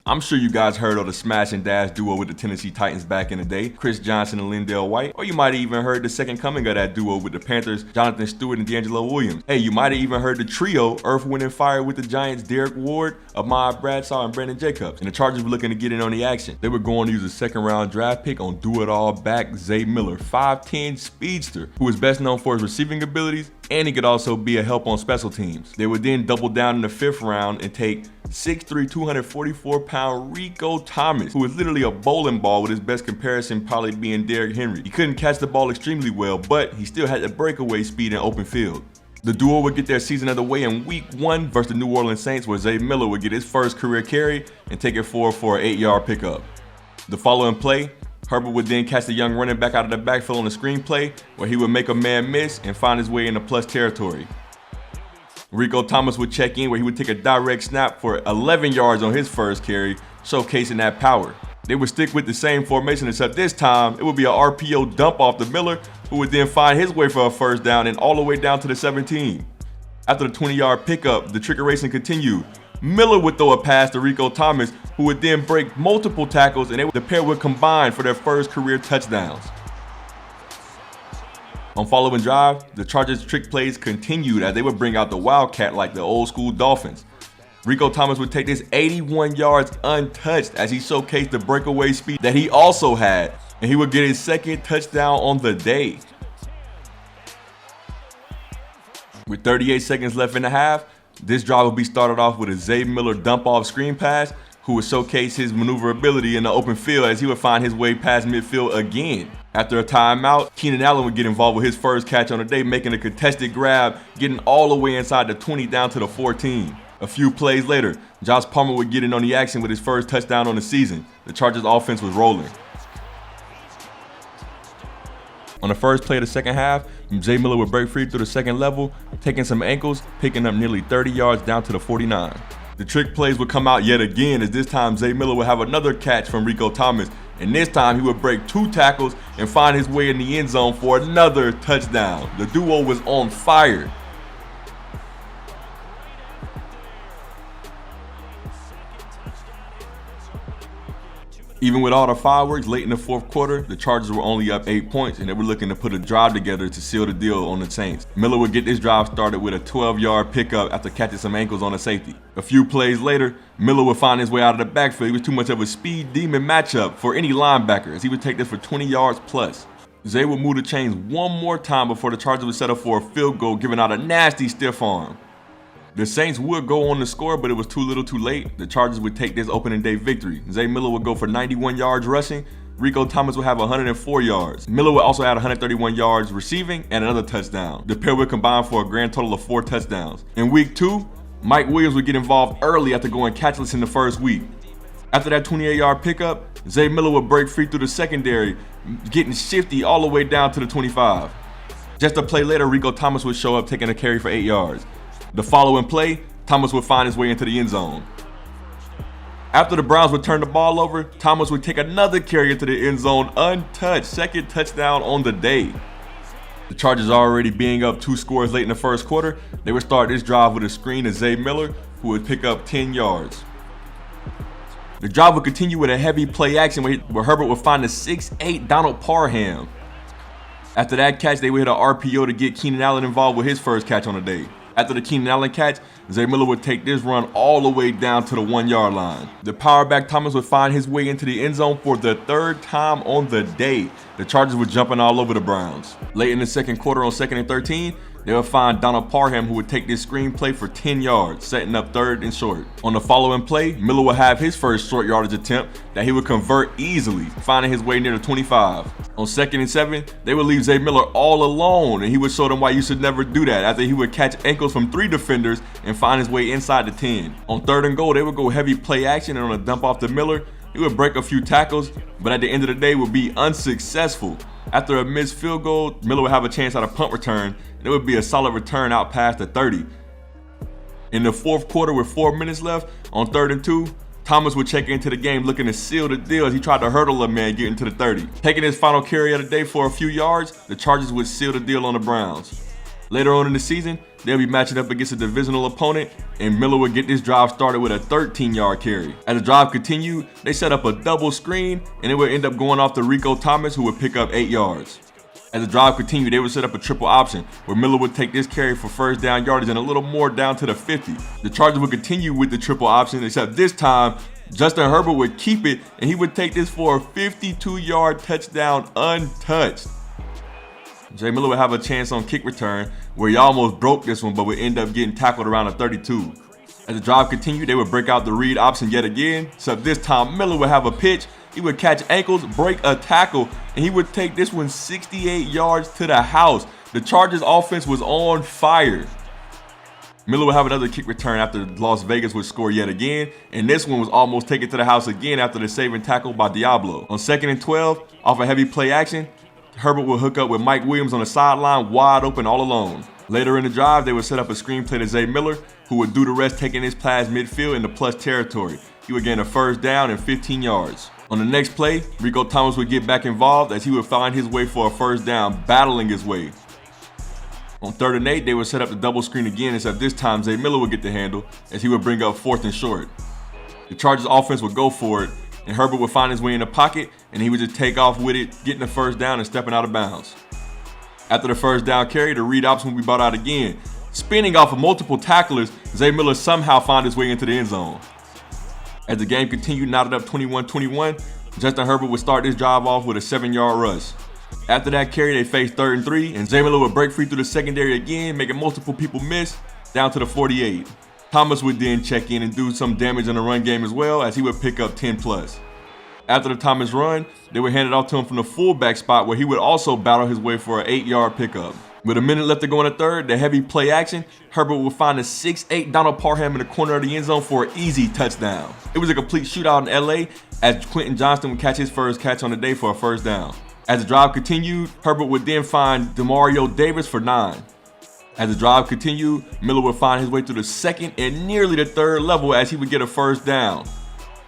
I'm sure you guys heard of the smash and dash duo with the Tennessee Titans back in the day, Chris Johnson and Lindell White, or you might have even heard the second coming of that duo with the Panthers, Jonathan Stewart and D'Angelo Williams. Hey, you might have even heard the trio, Earth, Wind, and Fire with the Giants, Derek Ward, Ahmad Bradshaw, and Brandon Jacobs. And the Chargers were looking to get in on the action. They were going to use a second-round draft pick on do-it-all back Zay Miller, 5'10" speedster, who is best known for his receiving abilities, and he could also be a help on special teams. They would then double down in the 5th round and take 6'3", 244-pound Rico Thomas, who was literally a bowling ball, with his best comparison probably being Derrick Henry. He couldn't catch the ball extremely well, but he still had the breakaway speed in open field. The duo would get their season underway in Week 1 versus the New Orleans Saints, where Zay Miller would get his first career carry and take it forward for an 8-yard pickup. The following play, Herbert would then catch the young running back out of the backfield on the screen play, where he would make a man miss and find his way into plus territory. Rico Thomas would check in, where he would take a direct snap for 11 yards on his first carry, showcasing that power. They would stick with the same formation, except this time it would be an RPO dump off to Miller, who would then find his way for a first down and all the way down to the 17. After the 20-yard pickup, the trigger racing continued. Miller would throw a pass to Rico Thomas, who would then break multiple tackles, and the pair would combine for their first career touchdowns. On following drive, the Chargers' trick plays continued as they would bring out the Wildcat like the old school Dolphins. Rico Thomas would take this 81 yards untouched as he showcased the breakaway speed that he also had, and he would get his second touchdown on the day. With 38 seconds left in the half, this drive would be started off with a Zay Miller dump-off screen pass, who would showcase his maneuverability in the open field as he would find his way past midfield again. After a timeout, Keenan Allen would get involved with his first catch on the day, making a contested grab, getting all the way inside the 20 down to the 14. A few plays later, Josh Palmer would get in on the action with his first touchdown on the season. The Chargers offense was rolling. On the first play of the second half, Zay Miller would break free through the second level, taking some ankles, picking up nearly 30 yards down to the 49. The trick plays would come out yet again, as this time Zay Miller would have another catch from Rico Thomas, and this time he would break 2 tackles and find his way in the end zone for another touchdown. The duo was on fire. Even with all the fireworks late in the fourth quarter, the Chargers were only up 8 points, and they were looking to put a drive together to seal the deal on the Saints. Miller would get this drive started with a 12-yard pickup after catching some ankles on a safety. A few plays later, Miller would find his way out of the backfield. He was too much of a speed demon matchup for any linebacker, as he would take this for 20 yards plus. Zay would move the chains one more time before the Chargers would settle for a field goal, giving out a nasty stiff arm. The Saints would go on to score, but it was too little too late. The Chargers would take this opening day victory. Zay Miller would go for 91 yards rushing. Rico Thomas would have 104 yards. Miller would also add 131 yards receiving and another touchdown. The pair would combine for a grand total of 4 touchdowns. In week 2, Mike Williams would get involved early after going catchless in the first week. After that 28-yard pickup, Zay Miller would break free through the secondary, getting shifty all the way down to the 25. Just a play later, Rico Thomas would show up taking a carry for 8 yards. The following play, Thomas would find his way into the end zone. After the Browns would turn the ball over, Thomas would take another carry into the end zone untouched, second touchdown on the day. The Chargers already being up 2 scores late in the first quarter, they would start this drive with a screen to Zay Miller, who would pick up 10 yards. The drive would continue with a heavy play action where Herbert would find the 6'8" Donald Parham. After that catch, they would hit an RPO to get Keenan Allen involved with his first catch on the day. After the Keenan Allen catch, Zay Miller would take this run all the way down to the 1-yard line. The power back Thomas would find his way into the end zone for the 3rd time on the day. The Chargers were jumping all over the Browns. Late in the second quarter on 2nd and 13, they would find Donald Parham, who would take this screen play for 10 yards, setting up 3rd and short. On the following play, Miller would have his first short yardage attempt that he would convert easily, finding his way near the 25. On 2nd and 7, they would leave Zay Miller all alone, and he would show them why you should never do that, after he would catch ankles from 3 defenders and find his way inside the 10. On 3rd and goal, they would go heavy play action, and on a dump off to Miller, he would break a few tackles, but at the end of the day would be unsuccessful. After a missed field goal, Miller would have a chance at a punt return, and it would be a solid return out past the 30. In the fourth quarter with 4 minutes left, on 3rd and 2, Thomas would check into the game looking to seal the deal as he tried to hurdle a man getting to the 30. Taking his final carry of the day for a few yards, the Chargers would seal the deal on the Browns. Later on in the season, they'll be matching up against a divisional opponent, and Miller would get this drive started with a 13-yard carry. As the drive continued, they set up a double screen, and it would end up going off to Rico Thomas, who would pick up 8 yards. As the drive continued, they would set up a triple option, where Miller would take this carry for first down yardage and a little more down to the 50. The Chargers would continue with the triple option, except this time, Justin Herbert would keep it, and he would take this for a 52-yard touchdown untouched. Jay Miller would have a chance on kick return, where he almost broke this one, but would end up getting tackled around the 32. As the drive continued, they would break out the read option yet again, except this time Miller would have a pitch. He would catch ankles, break a tackle, and he would take this one 68 yards to the house. The Chargers offense was on fire. Miller would have another kick return after Las Vegas would score yet again, and this one was almost taken to the house again after the saving tackle by Diablo. On 2nd and 12, off a heavy play action, Herbert would hook up with Mike Williams on the sideline, wide open all alone. Later in the drive, they would set up a screen play to Zay Miller, who would do the rest, taking his pass midfield into plus territory. He would gain a first down and 15 yards. On the next play, Rico Thomas would get back involved as he would find his way for a first down, battling his way. On 3rd and 8, they would set up the double screen again, except this time Zay Miller would get the handle as he would bring up 4th and short. The Chargers offense would go for it, and Herbert would find his way in the pocket, and he would just take off with it, getting the first down and stepping out of bounds. After the first down carry, the read option would be brought out again. Spinning off of multiple tacklers, Zay Miller somehow found his way into the end zone. As the game continued, knotted up 21-21, Justin Herbert would start this drive off with a 7-yard rush. After that carry, they faced 3rd and 3, and Zay Miller would break free through the secondary again, making multiple people miss, down to the 48. Thomas would then check in and do some damage in the run game as well, as he would pick up 10+. After the Thomas run, they would hand it off to him from the fullback spot, where he would also battle his way for an 8-yard pickup. With a minute left to go in the third, the heavy play action, Herbert would find a 6'8" Donald Parham in the corner of the end zone for an easy touchdown. It was a complete shootout in LA, as Quentin Johnston would catch his first catch on the day for a first down. As the drive continued, Herbert would then find Demario Davis for 9. As the drive continued, Miller would find his way through the 2nd and nearly the 3rd level as he would get a first down.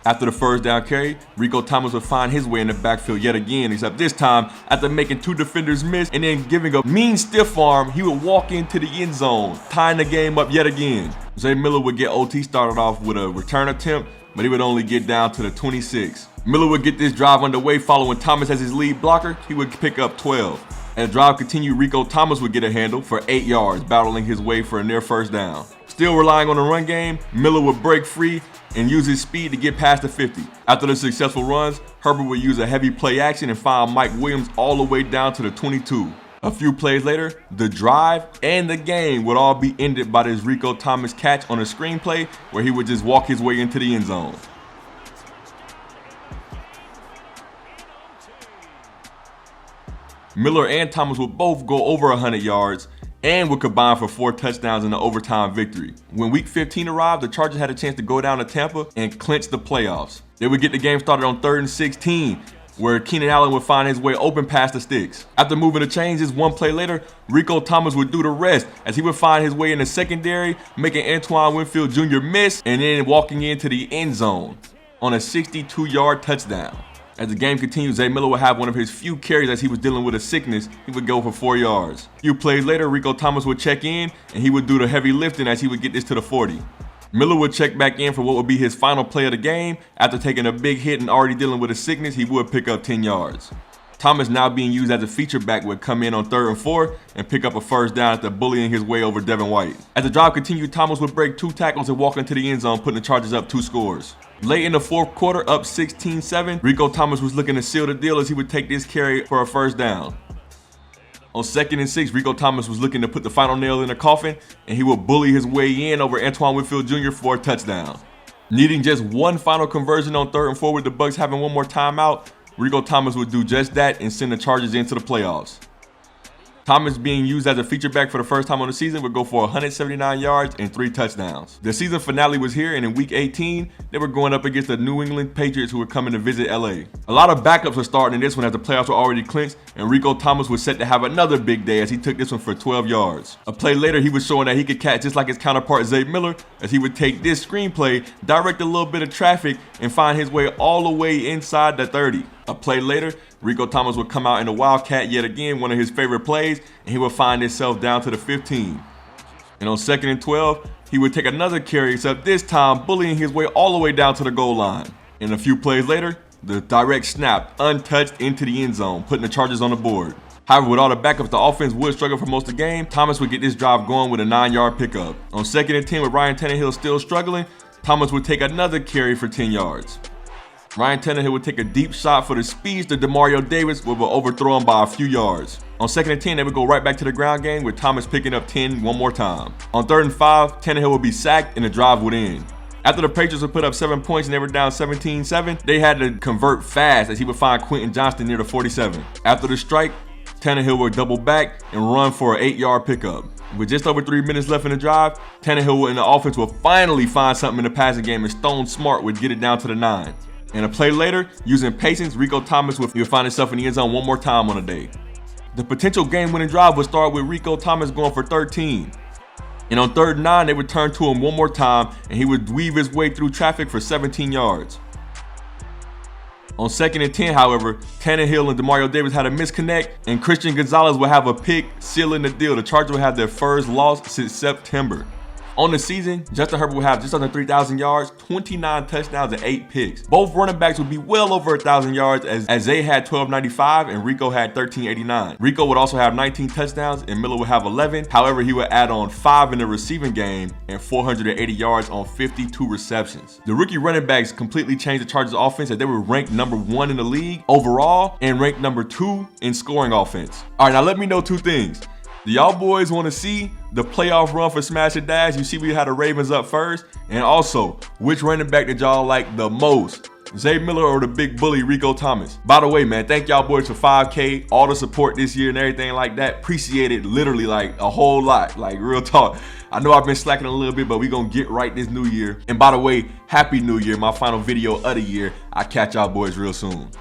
After the first down carry, Rico Thomas would find his way in the backfield yet again, except this time, after making 2 defenders miss and then giving a mean stiff arm, he would walk into the end zone, tying the game up yet again. Zay Miller would get OT started off with a return attempt, but he would only get down to the 26. Miller would get this drive underway following Thomas as his lead blocker. He would pick up 12. As the drive continued, Rico Thomas would get a handle for 8 yards, battling his way for a near first down. Still relying on the run game, Miller would break free and use his speed to get past the 50. After the successful runs, Herbert would use a heavy play action and find Mike Williams all the way down to the 22. A few plays later, the drive and the game would all be ended by this Rico Thomas catch on a screenplay where he would just walk his way into the end zone. Miller and Thomas would both go over 100 yards and would combine for 4 touchdowns in the overtime victory. When week 15 arrived, the Chargers had a chance to go down to Tampa and clinch the playoffs. They would get the game started on 3rd and 16, where Keenan Allen would find his way open past the sticks. After moving the chains, just 1 play later, Rico Thomas would do the rest as he would find his way in the secondary, making Antoine Winfield Jr. miss and then walking into the end zone on a 62-yard touchdown. As the game continued, Zay Miller would have one of his few carries as he was dealing with a sickness. He would go for 4 yards. A few plays later, Rico Thomas would check in and he would do the heavy lifting as he would get this to the 40. Miller would check back in for what would be his final play of the game. After taking a big hit and already dealing with a sickness, he would pick up 10 yards. Thomas, now being used as a feature back, would come in on 3rd and 4 and pick up a first down after bullying his way over Devin White. As the drive continued, Thomas would break 2 tackles and walk into the end zone, putting the Chargers up 2 scores. Late in the 4th quarter, up 16-7, Rico Thomas was looking to seal the deal as he would take this carry for a first down. On 2nd and 6, Rico Thomas was looking to put the final nail in the coffin, and he would bully his way in over Antoine Winfield Jr. for a touchdown. Needing just 1 final conversion on 3rd and 4 with the Bucs having 1 more timeout, Rico Thomas would do just that and send the Chargers into the playoffs. Thomas, being used as a feature back for the first time on the season, would go for 179 yards and 3 touchdowns. The season finale was here, and in week 18, they were going up against the New England Patriots, who were coming to visit LA. A lot of backups were starting in this one as the playoffs were already clinched, and Rico Thomas was set to have another big day as he took this one for 12 yards. A play later, he was showing that he could catch just like his counterpart Zay Miller, as he would take this screenplay, direct a little bit of traffic, and find his way all the way inside the 30. A play later, Rico Thomas would come out in the Wildcat yet again, one of his favorite plays, and he would find himself down to the 15. And on 2nd and 12, he would take another carry, except this time bullying his way all the way down to the goal line. And a few plays later, the direct snap, untouched into the end zone, putting the Chargers on the board. However, with all the backups, the offense would struggle for most of the game. Thomas would get this drive going with a 9-yard pickup. On 2nd and 10, with Ryan Tannehill still struggling, Thomas would take another carry for 10 yards. Ryan Tannehill would take a deep shot for the speedster Demario Davis, but would overthrow him by a few yards. On 2nd and 10, they would go right back to the ground game with Thomas picking up 10 one more time. On 3rd and 5, Tannehill would be sacked and the drive would end. After the Patriots would put up 7 points and they were down 17-7, they had to convert fast as he would find Quentin Johnston near the 47. After the strike, Tannehill would double back and run for an 8-yard pickup. With just over 3 minutes left in the drive, Tannehill and the offense would finally find something in the passing game, and Stone Smart would get it down to the 9. And a play later, using patience, Rico Thomas would find himself in the end zone one more time on the day. The potential game-winning drive would start with Rico Thomas going for 13. And on 3rd and 9, they would turn to him one more time, and he would weave his way through traffic for 17 yards. On 2nd and 10, however, Tannehill and Demario Davis had a misconnect, and Christian Gonzalez would have a pick, sealing the deal. The Chargers would have their first loss since September. On the season, Justin Herbert would have just under 3,000 yards, 29 touchdowns, and 8 picks. Both running backs would be well over 1,000 yards as Zay had 1,295 and Rico had 1,389. Rico would also have 19 touchdowns and Miller would have 11. However, he would add on 5 in the receiving game and 480 yards on 52 receptions. The rookie running backs completely changed the Chargers offense as they were ranked number 1 in the league overall and ranked number 2 in scoring offense. All right, now let me know 2 things. Do y'all boys want to see the playoff run for Smash and Dash? You see we had the Ravens up first. And also, which running back did y'all like the most? Zay Miller or the big bully Rico Thomas? By the way, man, thank y'all boys for 5K, all the support this year and everything like that. Appreciate it literally like a whole lot, like real talk. I know I've been slacking a little bit, but we gonna get right this new year. And by the way, Happy New Year, my final video of the year. I'll catch y'all boys real soon.